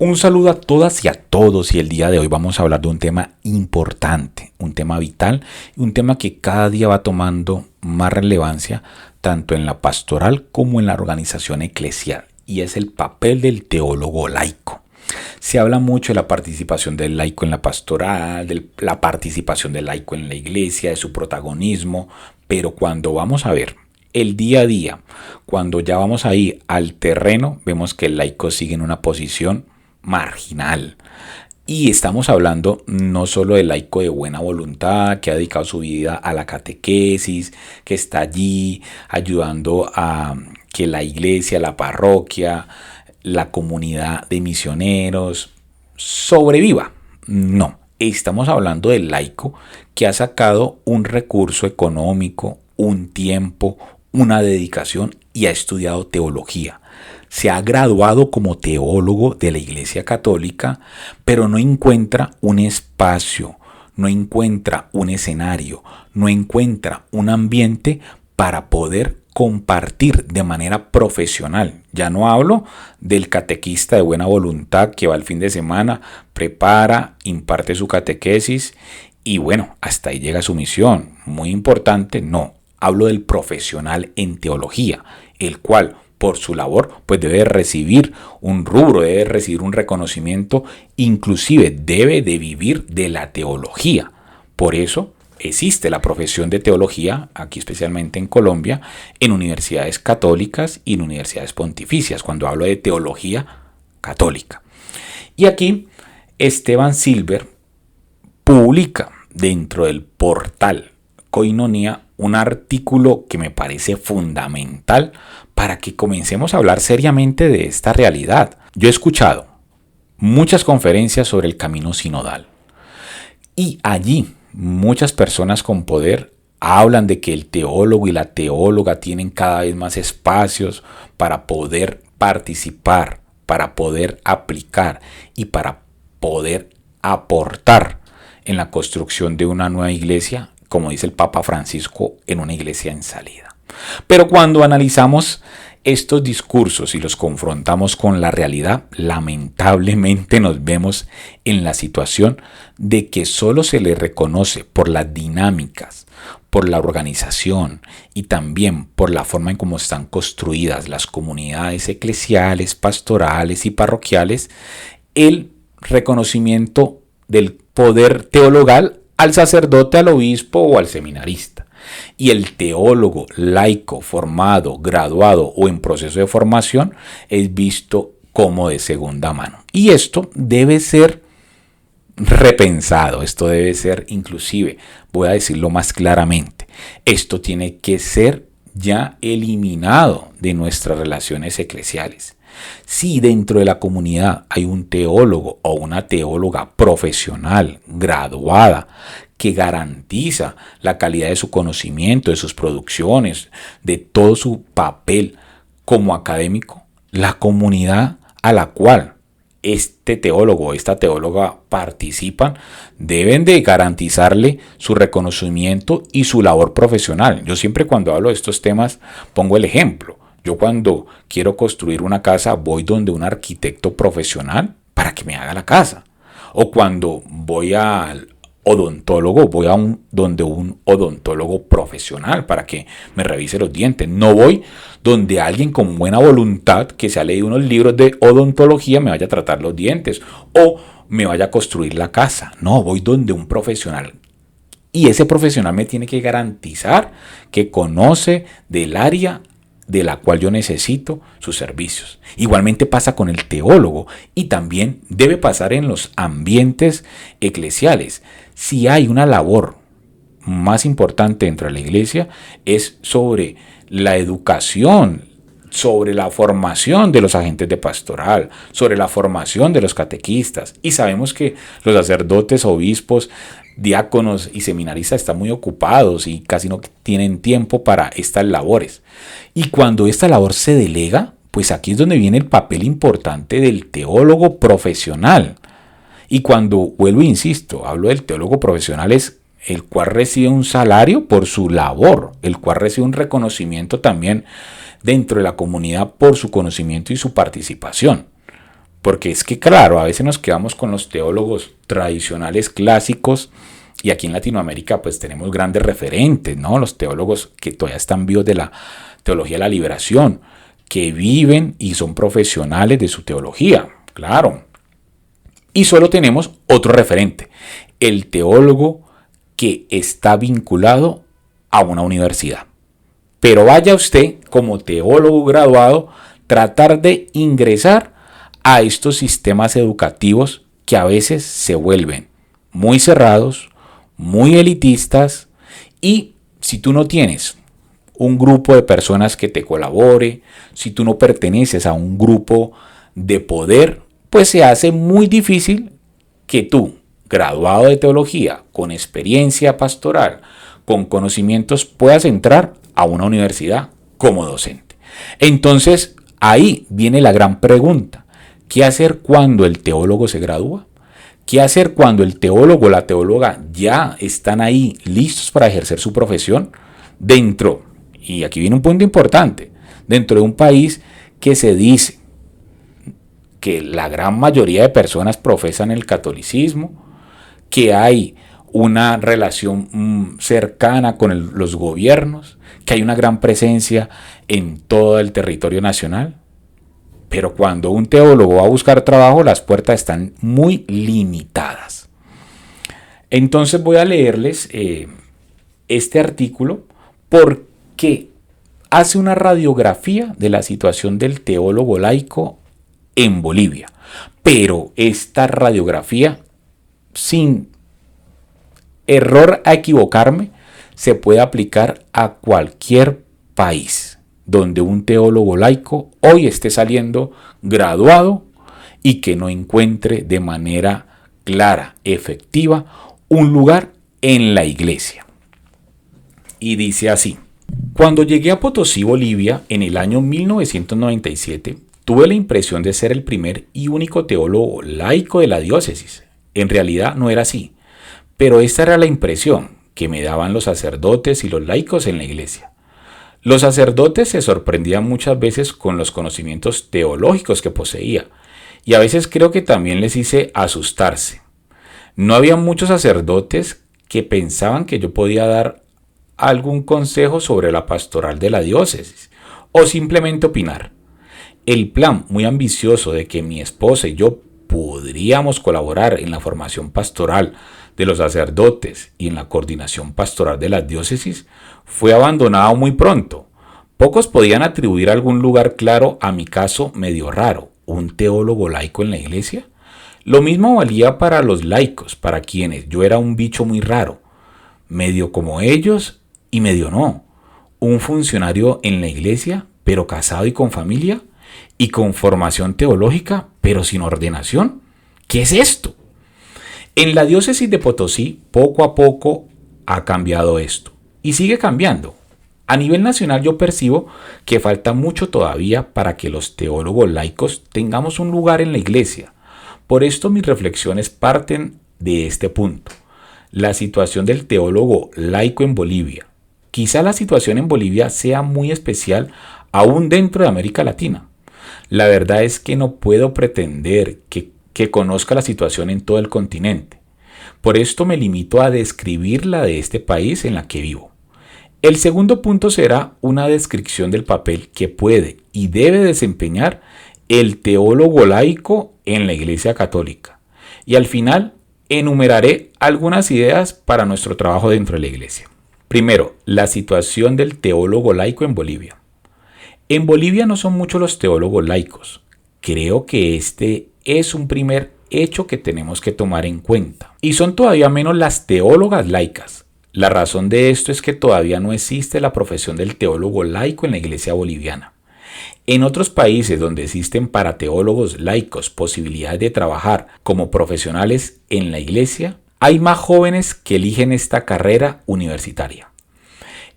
Un saludo a todas y a todos, y el día de hoy vamos a hablar de un tema importante, un tema vital, un tema que cada día va tomando más relevancia tanto en la pastoral como en la organización eclesial, y es el papel del teólogo laico. Se habla mucho de la participación del laico en la pastoral, de la participación del laico en la iglesia, de su protagonismo, pero cuando vamos a ver el día a día, cuando ya vamos ahí al terreno, vemos que el laico sigue en una posición marginal. Y estamos hablando no solo del laico de buena voluntad, que ha dedicado su vida a la catequesis, que está allí ayudando a que la iglesia, la parroquia, la comunidad de misioneros sobreviva. No, estamos hablando del laico que ha sacado un recurso económico, un tiempo, una dedicación y ha estudiado teología. Se ha graduado como teólogo de la Iglesia Católica, pero no encuentra un espacio, no encuentra un escenario, no encuentra un ambiente para poder compartir de manera profesional. Ya no hablo del catequista de buena voluntad que va el fin de semana, prepara, imparte su catequesis y bueno, hasta ahí llega su misión. Muy importante, no. Hablo del profesional en teología, el cual por su labor pues debe recibir un rubro, debe recibir un reconocimiento, inclusive debe de vivir de la teología. Por eso existe la profesión de teología, aquí especialmente en Colombia, en universidades católicas y en universidades pontificias, cuando hablo de teología católica. Y aquí Esteban Silver publica dentro del portal Koinonia un artículo que me parece fundamental para que comencemos a hablar seriamente de esta realidad. Yo he escuchado muchas conferencias sobre el camino sinodal y allí muchas personas con poder hablan de que el teólogo y la teóloga tienen cada vez más espacios para poder participar, para poder aplicar y para poder aportar en la construcción de una nueva iglesia, como dice el Papa Francisco, en una iglesia en salida. Pero cuando analizamos estos discursos y los confrontamos con la realidad, lamentablemente nos vemos en la situación de que solo se le reconoce por las dinámicas, por la organización y también por la forma en cómo están construidas las comunidades eclesiales, pastorales y parroquiales, el reconocimiento del poder teologal al sacerdote, al obispo o al seminarista. Y el teólogo laico formado, graduado o en proceso de formación es visto como de segunda mano. Y esto debe ser repensado, esto debe ser inclusive, voy a decirlo más claramente, esto tiene que ser ya eliminado de nuestras relaciones eclesiales. Si dentro de la comunidad hay un teólogo o una teóloga profesional, graduada, que garantiza la calidad de su conocimiento, de sus producciones, de todo su papel como académico, la comunidad a la cual este teólogo o esta teóloga participan deben de garantizarle su reconocimiento y su labor profesional. Yo siempre cuando hablo de estos temas pongo el ejemplo. Yo cuando quiero construir una casa voy donde un arquitecto profesional para que me haga la casa. O cuando voy al odontólogo, voy donde un odontólogo profesional para que me revise los dientes. No voy donde alguien con buena voluntad que se ha leído unos libros de odontología me vaya a tratar los dientes o me vaya a construir la casa. No, voy donde un profesional. Y ese profesional me tiene que garantizar que conoce del área de la cual yo necesito sus servicios. Igualmente pasa con el teólogo y también debe pasar en los ambientes eclesiales. Si hay una labor más importante dentro de la iglesia es sobre la educación, sobre la formación de los agentes de pastoral, sobre la formación de los catequistas. Y sabemos que los sacerdotes, obispos, diáconos y seminaristas están muy ocupados y casi no tienen tiempo para estas labores. Y cuando esta labor se delega, pues aquí es donde viene el papel importante del teólogo profesional. Y cuando vuelvo e insisto, hablo del teólogo profesional es el cual recibe un salario por su labor, el cual recibe un reconocimiento también dentro de la comunidad por su conocimiento y su participación. Porque es que, claro, a veces nos quedamos con los teólogos tradicionales clásicos y aquí en Latinoamérica pues tenemos grandes referentes, ¿no? Los teólogos que todavía están vivos de la teología de la liberación, que viven y son profesionales de su teología, claro. Y solo tenemos otro referente, el teólogo que está vinculado a una universidad. Pero vaya usted, como teólogo graduado, tratar de ingresar a estos sistemas educativos que a veces se vuelven muy cerrados, muy elitistas, y si tú no tienes un grupo de personas que te colabore, si tú no perteneces a un grupo de poder, pues se hace muy difícil que tú, graduado de teología, con experiencia pastoral, con conocimientos, puedas entrar a una universidad como docente. Entonces, ahí viene la gran pregunta. ¿Qué hacer cuando el teólogo se gradúa? ¿Qué hacer cuando el teólogo o la teóloga ya están ahí listos para ejercer su profesión dentro, y aquí viene un punto importante, dentro de un país que se dice que la gran mayoría de personas profesan el catolicismo, que hay una relación cercana con los gobiernos, que hay una gran presencia en todo el territorio nacional? Pero cuando un teólogo va a buscar trabajo, las puertas están muy limitadas. Entonces voy a leerles este artículo porque hace una radiografía de la situación del teólogo laico en Bolivia. Pero esta radiografía, sin error a equivocarme, se puede aplicar a cualquier país donde un teólogo laico hoy esté saliendo graduado y que no encuentre de manera clara, efectiva, un lugar en la iglesia. Y dice así: cuando llegué a Potosí, Bolivia, en el año 1997, tuve la impresión de ser el primer y único teólogo laico de la diócesis. En realidad no era así, pero esta era la impresión que me daban los sacerdotes y los laicos en la iglesia. Los sacerdotes se sorprendían muchas veces con los conocimientos teológicos que poseía, y a veces creo que también les hice asustarse. No había muchos sacerdotes que pensaban que yo podía dar algún consejo sobre la pastoral de la diócesis, o simplemente opinar. El plan muy ambicioso de que mi esposa y yo podríamos colaborar en la formación pastoral de los sacerdotes y en la coordinación pastoral de las diócesis fue abandonado muy pronto. Pocos podían atribuir algún lugar claro a mi caso medio raro, un teólogo laico en la iglesia. Lo mismo valía para los laicos, para quienes yo era un bicho muy raro, medio como ellos y medio no. Un funcionario en la iglesia, pero casado y con familia, y con formación teológica, pero sin ordenación. ¿Qué es esto? En la diócesis de Potosí, poco a poco ha cambiado esto y sigue cambiando. A nivel nacional yo percibo que falta mucho todavía para que los teólogos laicos tengamos un lugar en la iglesia. Por esto mis reflexiones parten de este punto: la situación del teólogo laico en Bolivia. Quizá la situación en Bolivia sea muy especial aún dentro de América Latina. La verdad es que no puedo pretender que conozca la situación en todo el continente. Por esto me limito a describir la de este país en la que vivo. El segundo punto será una descripción del papel que puede y debe desempeñar el teólogo laico en la Iglesia Católica. Y al final enumeraré algunas ideas para nuestro trabajo dentro de la Iglesia. Primero, la situación del teólogo laico en Bolivia. En Bolivia no son muchos los teólogos laicos. Creo que este es un primer hecho que tenemos que tomar en cuenta. Y son todavía menos las teólogas laicas. La razón de esto es que todavía no existe la profesión del teólogo laico en la iglesia boliviana. En otros países donde existen para teólogos laicos posibilidades de trabajar como profesionales en la iglesia, hay más jóvenes que eligen esta carrera universitaria.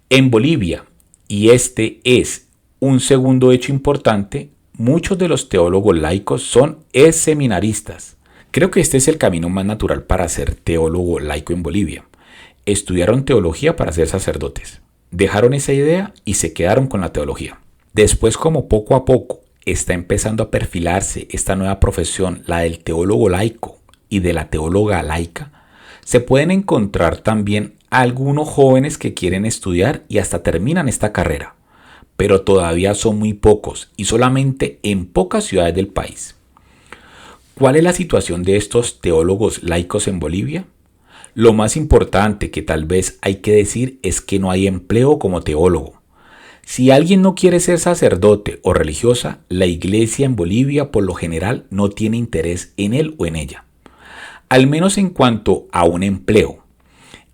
En Bolivia, y este es un segundo hecho importante, muchos de los teólogos laicos son seminaristas. Creo que este es el camino más natural para ser teólogo laico en Bolivia. Estudiaron teología para ser sacerdotes. Dejaron esa idea y se quedaron con la teología. Después, como poco a poco está empezando a perfilarse esta nueva profesión, la del teólogo laico y de la teóloga laica, se pueden encontrar también algunos jóvenes que quieren estudiar y hasta terminan esta carrera, pero todavía son muy pocos y solamente en pocas ciudades del país. ¿Cuál es la situación de estos teólogos laicos en Bolivia? Lo más importante que tal vez hay que decir es que no hay empleo como teólogo. Si alguien no quiere ser sacerdote o religiosa, la iglesia en Bolivia por lo general no tiene interés en él o en ella. Al menos en cuanto a un empleo.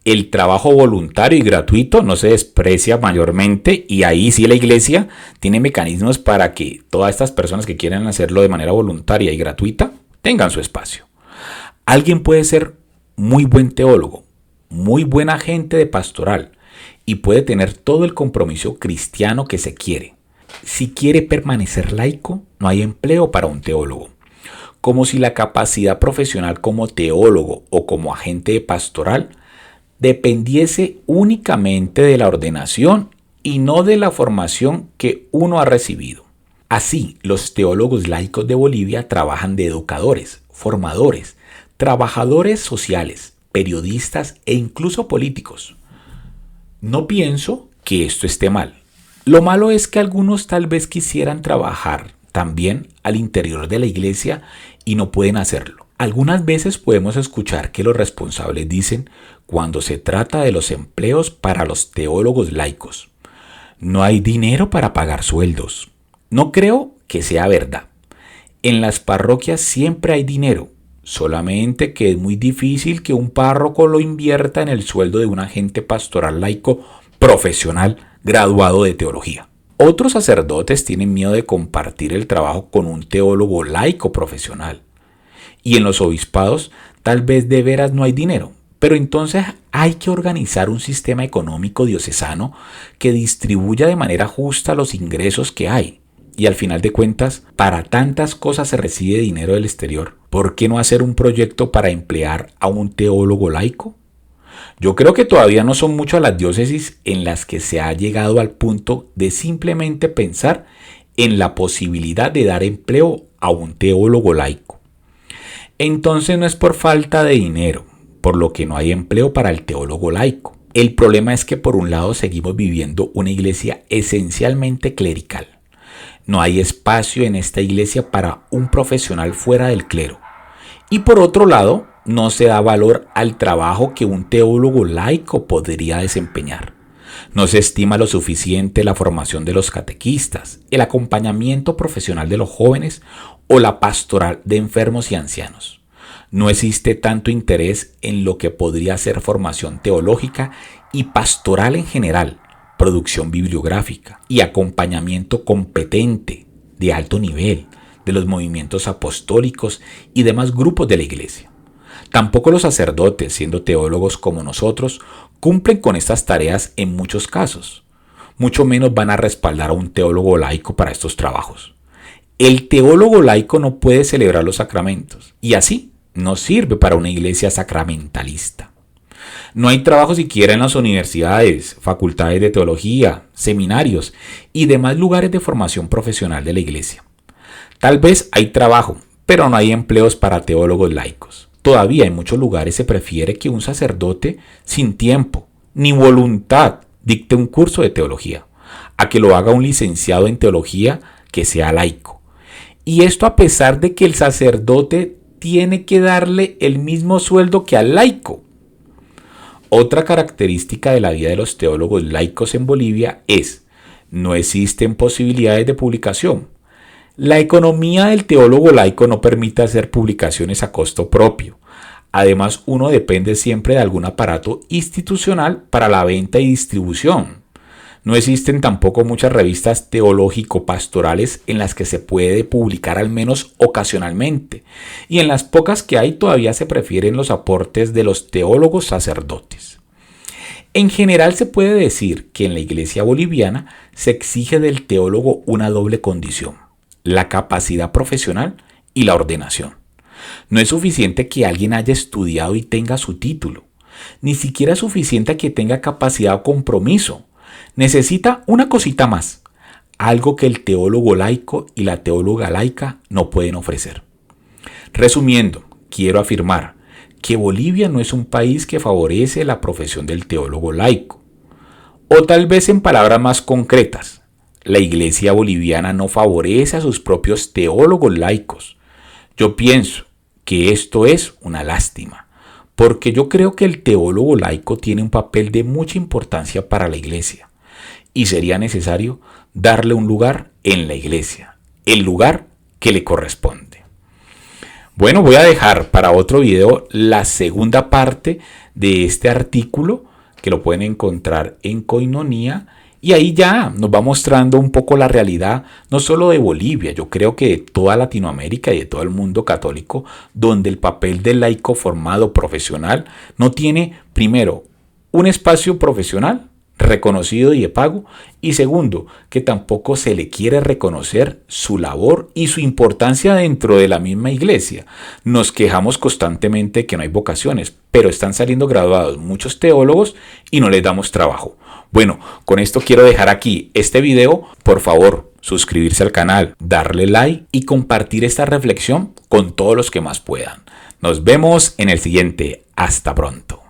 El trabajo voluntario y gratuito no se desprecia mayormente y ahí sí la iglesia tiene mecanismos para que todas estas personas que quieren hacerlo de manera voluntaria y gratuita tengan su espacio. Alguien puede ser muy buen teólogo, muy buen agente de pastoral y puede tener todo el compromiso cristiano que se quiere. Si quiere permanecer laico, no hay empleo para un teólogo. Como si la capacidad profesional como teólogo o como agente de pastoral dependiese únicamente de la ordenación y no de la formación que uno ha recibido. Así, los teólogos laicos de Bolivia trabajan de educadores, formadores, trabajadores sociales, periodistas e incluso políticos. No pienso que esto esté mal. Lo malo es que algunos tal vez quisieran trabajar también al interior de la iglesia y no pueden hacerlo. Algunas veces podemos escuchar que los responsables dicen cuando se trata de los empleos para los teólogos laicos: no hay dinero para pagar sueldos. No creo que sea verdad. En las parroquias siempre hay dinero, solamente que es muy difícil que un párroco lo invierta en el sueldo de un agente pastoral laico profesional graduado de teología. Otros sacerdotes tienen miedo de compartir el trabajo con un teólogo laico profesional. Y en los obispados tal vez de veras no hay dinero, pero entonces hay que organizar un sistema económico diocesano que distribuya de manera justa los ingresos que hay. Y al final de cuentas, para tantas cosas se recibe dinero del exterior. ¿Por qué no hacer un proyecto para emplear a un teólogo laico? Yo creo que todavía no son muchas las diócesis en las que se ha llegado al punto de simplemente pensar en la posibilidad de dar empleo a un teólogo laico. Entonces no es por falta de dinero, por lo que no hay empleo para el teólogo laico. El problema es que por un lado seguimos viviendo una iglesia esencialmente clerical. No hay espacio en esta iglesia para un profesional fuera del clero. Y por otro lado, no se da valor al trabajo que un teólogo laico podría desempeñar. No se estima lo suficiente la formación de los catequistas, el acompañamiento profesional de los jóvenes o la pastoral de enfermos y ancianos. No existe tanto interés en lo que podría ser formación teológica y pastoral en general, producción bibliográfica y acompañamiento competente de alto nivel de los movimientos apostólicos y demás grupos de la iglesia. Tampoco los sacerdotes, siendo teólogos como nosotros, cumplen con estas tareas en muchos casos. Mucho menos van a respaldar a un teólogo laico para estos trabajos. El teólogo laico no puede celebrar los sacramentos y así no sirve para una iglesia sacramentalista. No hay trabajo siquiera en las universidades, facultades de teología, seminarios y demás lugares de formación profesional de la iglesia. Tal vez hay trabajo, pero no hay empleos para teólogos laicos. Todavía en muchos lugares se prefiere que un sacerdote sin tiempo ni voluntad dicte un curso de teología, a que lo haga un licenciado en teología que sea laico. Y esto a pesar de que el sacerdote tiene que darle el mismo sueldo que al laico. Otra característica de la vida de los teólogos laicos en Bolivia es: no existen posibilidades de publicación. La economía del teólogo laico no permite hacer publicaciones a costo propio. Además, uno depende siempre de algún aparato institucional para la venta y distribución. No existen tampoco muchas revistas teológico-pastorales en las que se puede publicar al menos ocasionalmente, y en las pocas que hay todavía se prefieren los aportes de los teólogos sacerdotes. En general se puede decir que en la iglesia boliviana se exige del teólogo una doble condición: la capacidad profesional y la ordenación. No es suficiente que alguien haya estudiado y tenga su título, ni siquiera es suficiente que tenga capacidad o compromiso. Necesita una cosita más: algo que el teólogo laico y la teóloga laica no pueden ofrecer. Resumiendo, quiero afirmar que Bolivia no es un país que favorece la profesión del teólogo laico. O tal vez en palabras más concretas, la iglesia boliviana no favorece a sus propios teólogos laicos. Yo pienso que esto es una lástima, porque yo creo que el teólogo laico tiene un papel de mucha importancia para la iglesia y sería necesario darle un lugar en la iglesia, el lugar que le corresponde. Bueno, voy a dejar para otro video la segunda parte de este artículo que lo pueden encontrar en Koinonia. Y ahí ya nos va mostrando un poco la realidad, no solo de Bolivia, yo creo que de toda Latinoamérica y de todo el mundo católico, donde el papel del laico formado profesional no tiene, primero, un espacio profesional reconocido y de pago, y segundo, que tampoco se le quiere reconocer su labor y su importancia dentro de la misma iglesia. Nos quejamos constantemente que no hay vocaciones, pero están saliendo graduados muchos teólogos y no les damos trabajo. Bueno, con esto quiero dejar aquí este video. Por favor, suscribirse al canal, darle like y compartir esta reflexión con todos los que más puedan. Nos vemos en el siguiente. Hasta pronto.